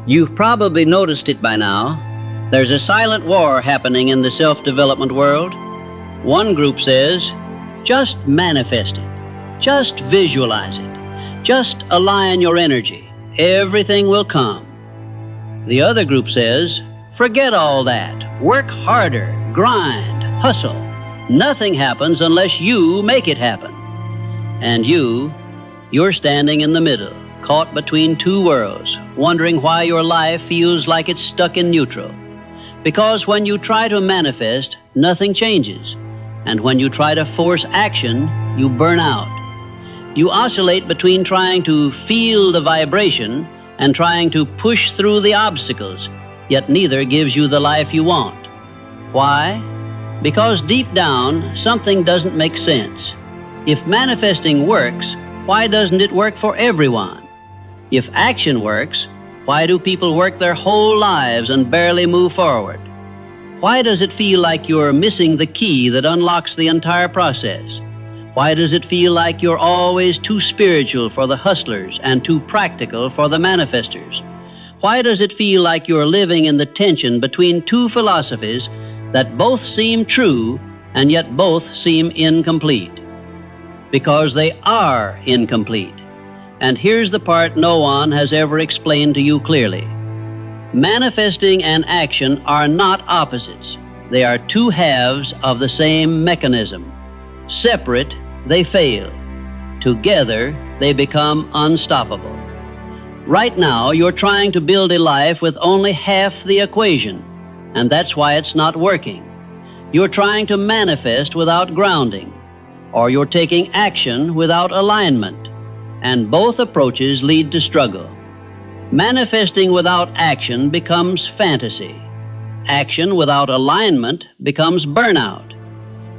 You've probably noticed it by now. There's a silent war happening in the self-development world. One group says, just manifest it. Just visualize it. Just align your energy. Everything will come. The other group says, forget all that. Work harder. Grind. Hustle. Nothing happens unless you make it happen. And you're standing in the middle, caught between two worlds, wondering why your life feels like it's stuck in neutral. Because when you try to manifest, nothing changes. And when you try to force action, you burn out. You oscillate between trying to feel the vibration and trying to push through the obstacles, yet neither gives you the life you want. Why? Because deep down, something doesn't make sense. If manifesting works, why doesn't it work for everyone? If action works, why do people work their whole lives and barely move forward? Why does it feel like you're missing the key that unlocks the entire process? Why does it feel like you're always too spiritual for the hustlers and too practical for the manifestors? Why does it feel like you're living in the tension between two philosophies that both seem true and yet both seem incomplete? Because they are incomplete. And here's the part no one has ever explained to you clearly. Manifesting and action are not opposites. They are two halves of the same mechanism. Separate, they fail. Together, they become unstoppable. Right now, you're trying to build a life with only half the equation, and that's why it's not working. You're trying to manifest without grounding, or you're taking action without alignment, and both approaches lead to struggle. Manifesting without action becomes fantasy. Action without alignment becomes burnout.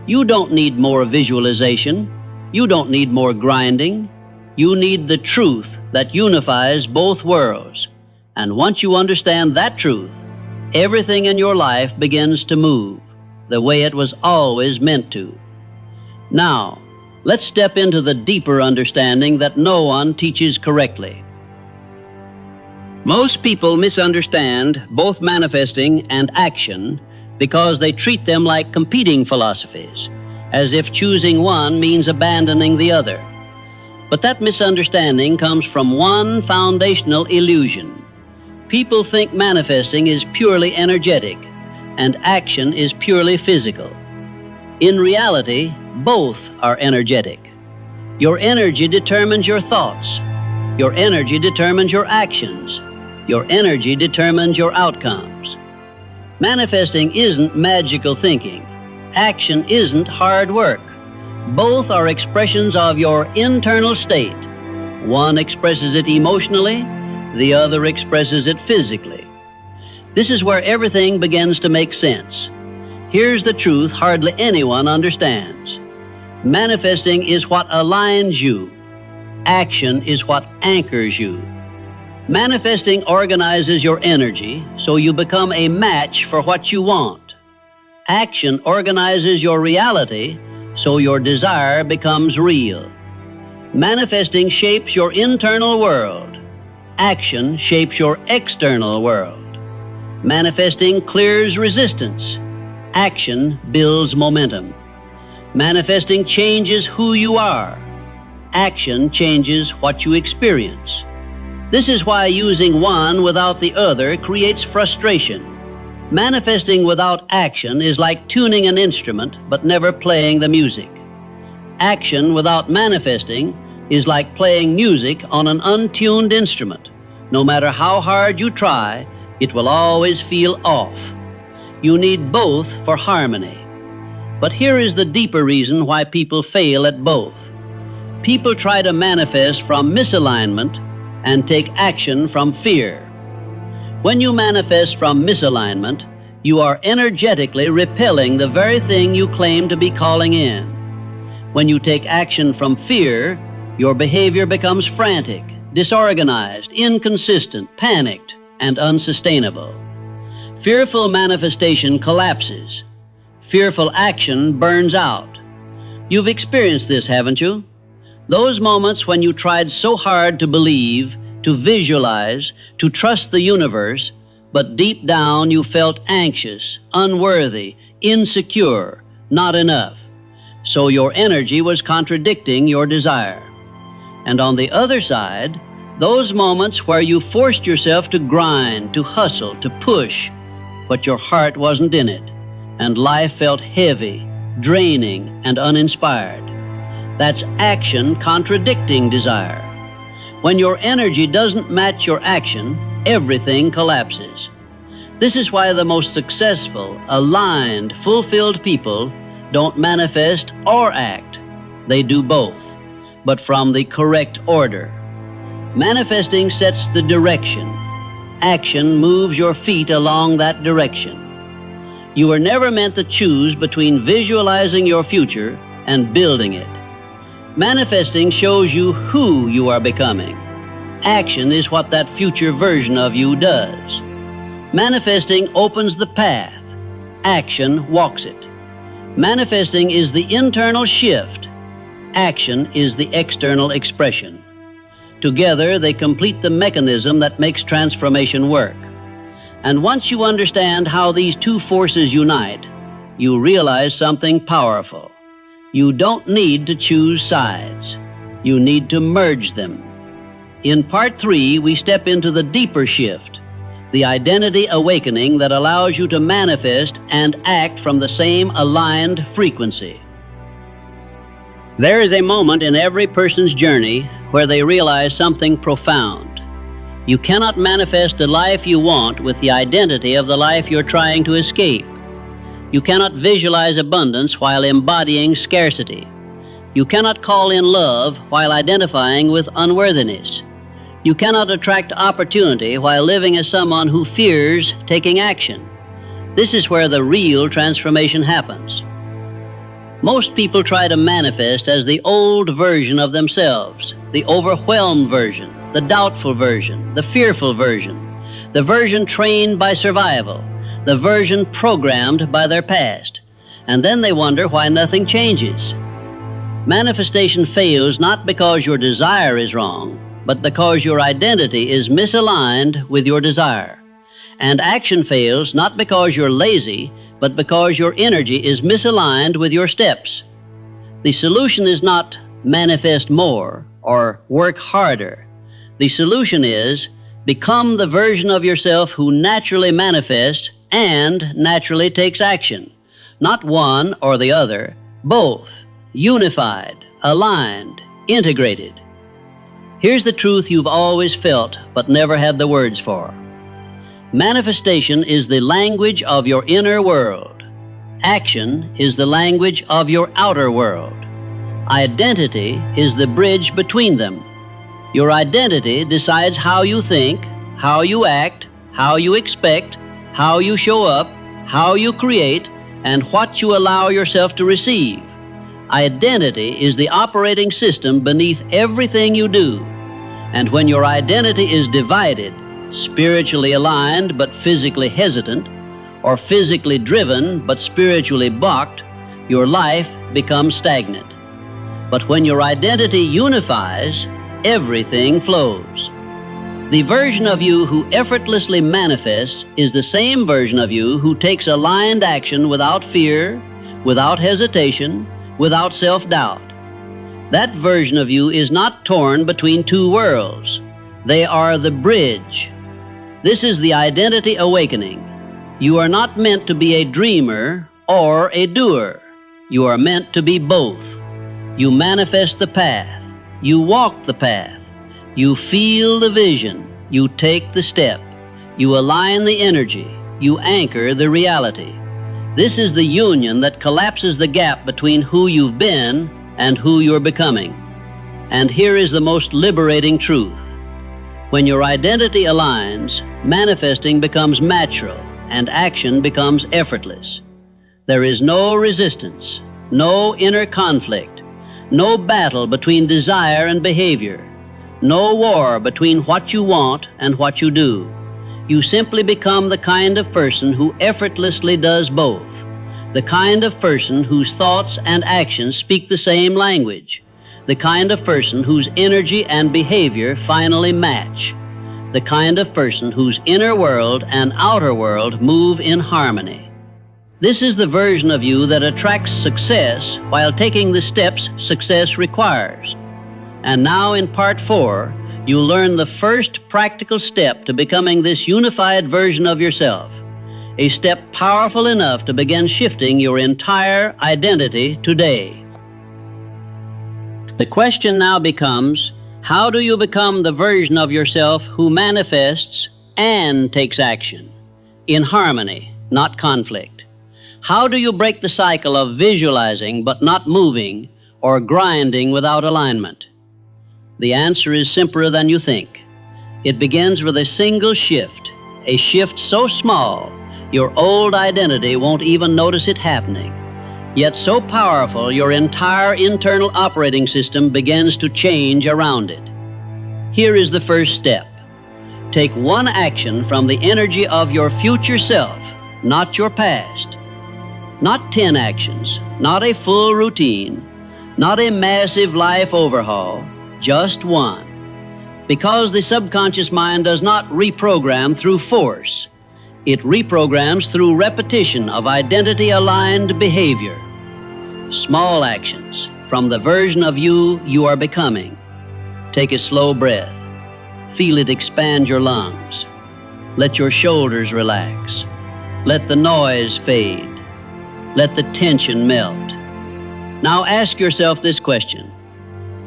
You don't need more visualization. You don't need more grinding. You need the truth that unifies both worlds. And once you understand that truth, everything in your life begins to move the way it was always meant to. Now, let's step into the deeper understanding that no one teaches correctly. Most people misunderstand both manifesting and action because they treat them like competing philosophies, as if choosing one means abandoning the other. But that misunderstanding comes from one foundational illusion. People think manifesting is purely energetic and action is purely physical. In reality, both are energetic. Your energy determines your thoughts. Your energy determines your actions. Your energy determines your outcomes. Manifesting isn't magical thinking. Action isn't hard work. Both are expressions of your internal state. One expresses it emotionally, the other expresses it physically. This is where everything begins to make sense. Here's the truth hardly anyone understands. Manifesting is what aligns you. Action is what anchors you. Manifesting organizes your energy so you become a match for what you want. Action organizes your reality so your desire becomes real. Manifesting shapes your internal world. Action shapes your external world. Manifesting clears resistance. Action builds momentum. Manifesting changes who you are. Action changes what you experience. This is why using one without the other creates frustration. Manifesting without action is like tuning an instrument but never playing the music. Action without manifesting is like playing music on an untuned instrument. No matter how hard you try, it will always feel off. You need both for harmony. But here is the deeper reason why people fail at both. People try to manifest from misalignment and take action from fear. When you manifest from misalignment, you are energetically repelling the very thing you claim to be calling in. When you take action from fear, your behavior becomes frantic, disorganized, inconsistent, panicked, and unsustainable. Fearful manifestation collapses. Fearful action burns out. You've experienced this, haven't you? Those moments when you tried so hard to believe, to visualize, to trust the universe, but deep down you felt anxious, unworthy, insecure, not enough. So your energy was contradicting your desire. And on the other side, those moments where you forced yourself to grind, to hustle, to push, but your heart wasn't in it, and life felt heavy, draining, and uninspired. That's action contradicting desire. When your energy doesn't match your action, everything collapses. This is why the most successful, aligned, fulfilled people don't manifest or act. They do both, but from the correct order. Manifesting sets the direction. Action moves your feet along that direction. You were never meant to choose between visualizing your future and building it. Manifesting shows you who you are becoming. Action is what that future version of you does. Manifesting opens the path. Action walks it. Manifesting is the internal shift. Action is the external expression. Together, they complete the mechanism that makes transformation work. And once you understand how these two forces unite, you realize something powerful. You don't need to choose sides. You need to merge them. In Part 3, we step into the deeper shift, the identity awakening that allows you to manifest and act from the same aligned frequency. There is a moment in every person's journey where they realize something profound. You cannot manifest the life you want with the identity of the life you're trying to escape. You cannot visualize abundance while embodying scarcity. You cannot call in love while identifying with unworthiness. You cannot attract opportunity while living as someone who fears taking action. This is where the real transformation happens. Most people try to manifest as the old version of themselves, the overwhelmed version, the doubtful version, the fearful version, the version trained by survival, the version programmed by their past. And then they wonder why nothing changes. Manifestation fails not because your desire is wrong, but because your identity is misaligned with your desire. And action fails not because you're lazy, but because your energy is misaligned with your steps. The solution is not manifest more or work harder. The solution is become the version of yourself who naturally manifests and naturally takes action. Not one or the other, both, unified, aligned, integrated. Here's the truth you've always felt but never had the words for. Manifestation is the language of your inner world. Action is the language of your outer world. Identity is the bridge between them. Your identity decides how you think, how you act, how you expect, how you show up, how you create, and what you allow yourself to receive. Identity is the operating system beneath everything you do. And when your identity is divided, spiritually aligned but physically hesitant, or physically driven but spiritually balked, your life becomes stagnant. But when your identity unifies, everything flows. The version of you who effortlessly manifests is the same version of you who takes aligned action without fear, without hesitation, without self-doubt. That version of you is not torn between two worlds. They are the bridge. This is the identity awakening. You are not meant to be a dreamer or a doer. You are meant to be both. You manifest the path. You walk the path. You feel the vision. You take the step. You align the energy. You anchor the reality. This is the union that collapses the gap between who you've been and who you're becoming. And here is the most liberating truth. When your identity aligns, manifesting becomes natural and action becomes effortless. There is no resistance, no inner conflict, no battle between desire and behavior, no war between what you want and what you do. You simply become the kind of person who effortlessly does both, the kind of person whose thoughts and actions speak the same language, the kind of person whose energy and behavior finally match, the kind of person whose inner world and outer world move in harmony. This is the version of you that attracts success while taking the steps success requires. And now in Part 4, you'll learn the first practical step to becoming this unified version of yourself, a step powerful enough to begin shifting your entire identity today. The question now becomes, how do you become the version of yourself who manifests and takes action in harmony, not conflict? How do you break the cycle of visualizing but not moving or grinding without alignment? The answer is simpler than you think. It begins with a single shift, a shift so small your old identity won't even notice it happening, yet so powerful your entire internal operating system begins to change around it. Here is the first step. Take one action from the energy of your future self, not your past. Not 10 actions, not a full routine, not a massive life overhaul, just one. Because the subconscious mind does not reprogram through force. It reprograms through repetition of identity-aligned behavior. Small actions from the version of you you are becoming. Take a slow breath. Feel it expand your lungs. Let your shoulders relax. Let the noise fade. Let the tension melt. Now ask yourself this question.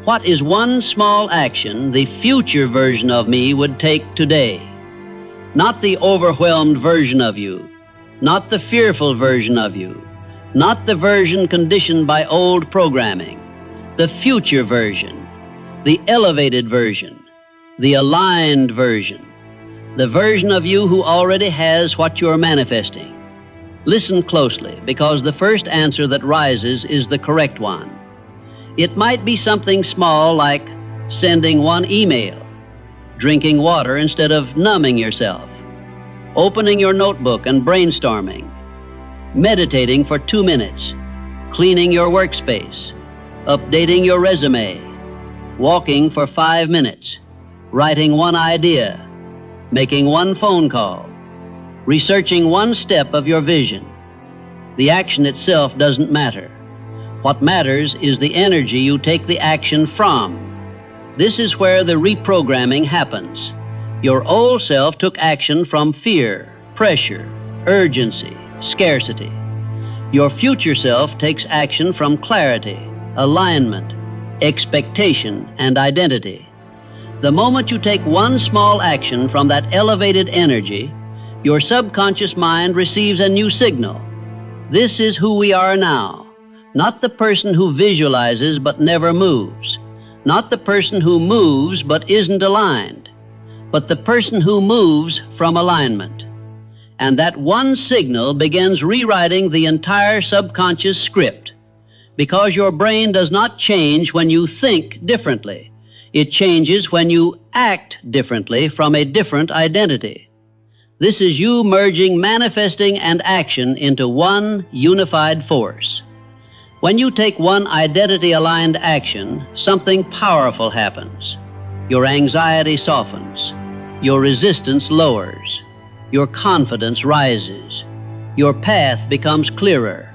What is one small action the future version of me would take today? Not the overwhelmed version of you, not the fearful version of you, not the version conditioned by old programming, the future version, the elevated version, the aligned version, the version of you who already has what you're manifesting. Listen closely, because the first answer that rises is the correct one. It might be something small like sending one email, drinking water instead of numbing yourself, opening your notebook and brainstorming, meditating for 2 minutes, cleaning your workspace, updating your resume, walking for 5 minutes, writing one idea, making one phone call, researching one step of your vision. The action itself doesn't matter. What matters is the energy you take the action from. This is where the reprogramming happens. Your old self took action from fear, pressure, urgency, scarcity. Your future self takes action from clarity, alignment, expectation, and identity. The moment you take one small action from that elevated energy, your subconscious mind receives a new signal. This is who we are now, not the person who visualizes but never moves, not the person who moves but isn't aligned, but the person who moves from alignment. And that one signal begins rewriting the entire subconscious script, because your brain does not change when you think differently. It changes when you act differently from a different identity. This is you merging manifesting and action into one unified force. When you take one identity-aligned action, something powerful happens. Your anxiety softens. Your resistance lowers. Your confidence rises. Your path becomes clearer.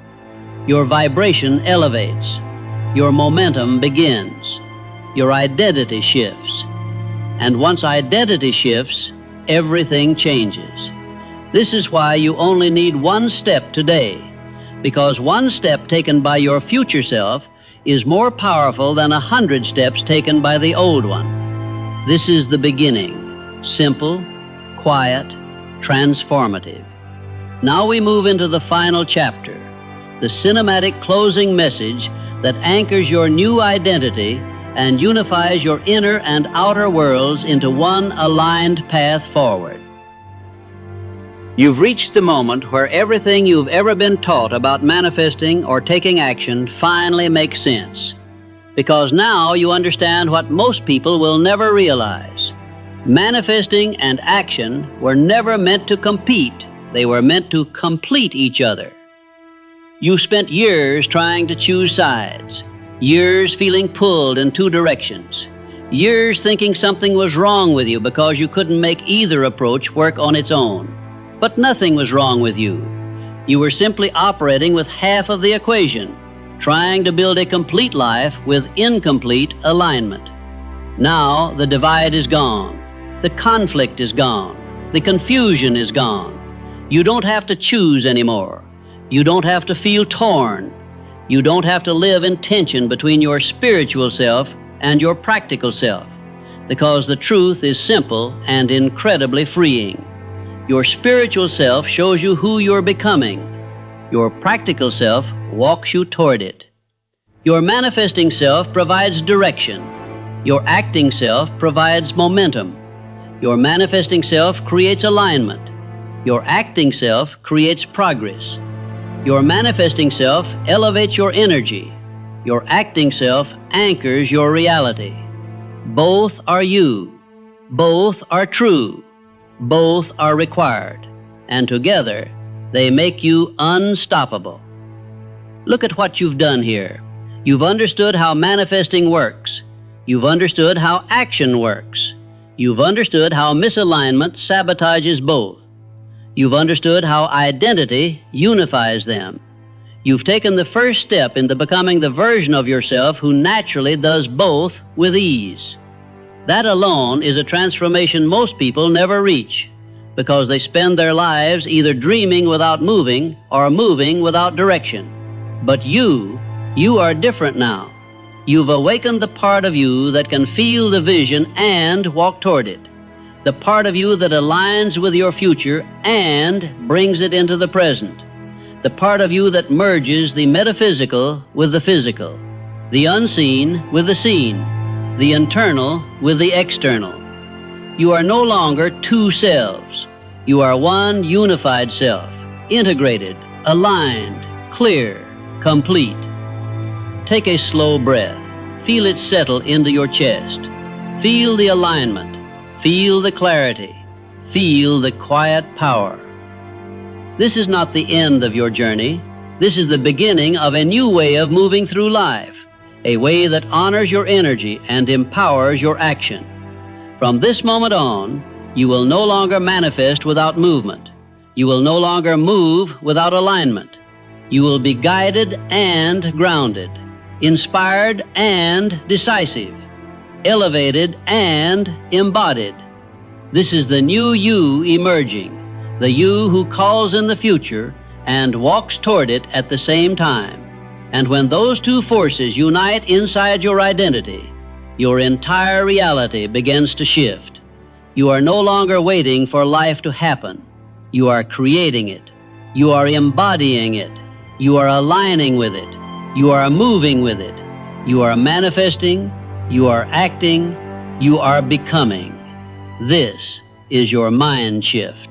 Your vibration elevates. Your momentum begins. Your identity shifts. And once identity shifts, everything changes. This is why you only need one step today, because one step taken by your future self is more powerful than 100 steps taken by the old one. This is the beginning, simple, quiet, transformative. Now we move into the final chapter, the cinematic closing message that anchors your new identity and unifies your inner and outer worlds into one aligned path forward. You've reached the moment where everything you've ever been taught about manifesting or taking action finally makes sense. Because now you understand what most people will never realize. Manifesting and action were never meant to compete. They were meant to complete each other. You spent years trying to choose sides. Years feeling pulled in two directions. Years thinking something was wrong with you because you couldn't make either approach work on its own. But nothing was wrong with you. You were simply operating with half of the equation, trying to build a complete life with incomplete alignment. Now the divide is gone. The conflict is gone. The confusion is gone. You don't have to choose anymore. You don't have to feel torn. You don't have to live in tension between your spiritual self and your practical self, because the truth is simple and incredibly freeing. Your spiritual self shows you who you're becoming. Your practical self walks you toward it. Your manifesting self provides direction. Your acting self provides momentum. Your manifesting self creates alignment. Your acting self creates progress. Your manifesting self elevates your energy. Your acting self anchors your reality. Both are you. Both are true. Both are required. And together, they make you unstoppable. Look at what you've done here. You've understood how manifesting works. You've understood how action works. You've understood how misalignment sabotages both. You've understood how identity unifies them. You've taken the first step into becoming the version of yourself who naturally does both with ease. That alone is a transformation most people never reach, because they spend their lives either dreaming without moving or moving without direction. But you are different now. You've awakened the part of you that can feel the vision and walk toward it. The part of you that aligns with your future and brings it into the present. The part of you that merges the metaphysical with the physical, the unseen with the seen, the internal with the external. You are no longer two selves. You are one unified self, integrated, aligned, clear, complete. Take a slow breath. Feel it settle into your chest. Feel the alignment. Feel the clarity. Feel the quiet power. This is not the end of your journey. This is the beginning of a new way of moving through life, a way that honors your energy and empowers your action. From this moment on, you will no longer manifest without movement. You will no longer move without alignment. You will be guided and grounded, inspired and decisive, elevated and embodied. This is the new you emerging, the you who calls in the future and walks toward it at the same time. And when those two forces unite inside your identity, your entire reality begins to shift. You are no longer waiting for life to happen. You are creating it. You are embodying it. You are aligning with it. You are moving with it. You are manifesting. You are acting. You are becoming. This is your mind shift.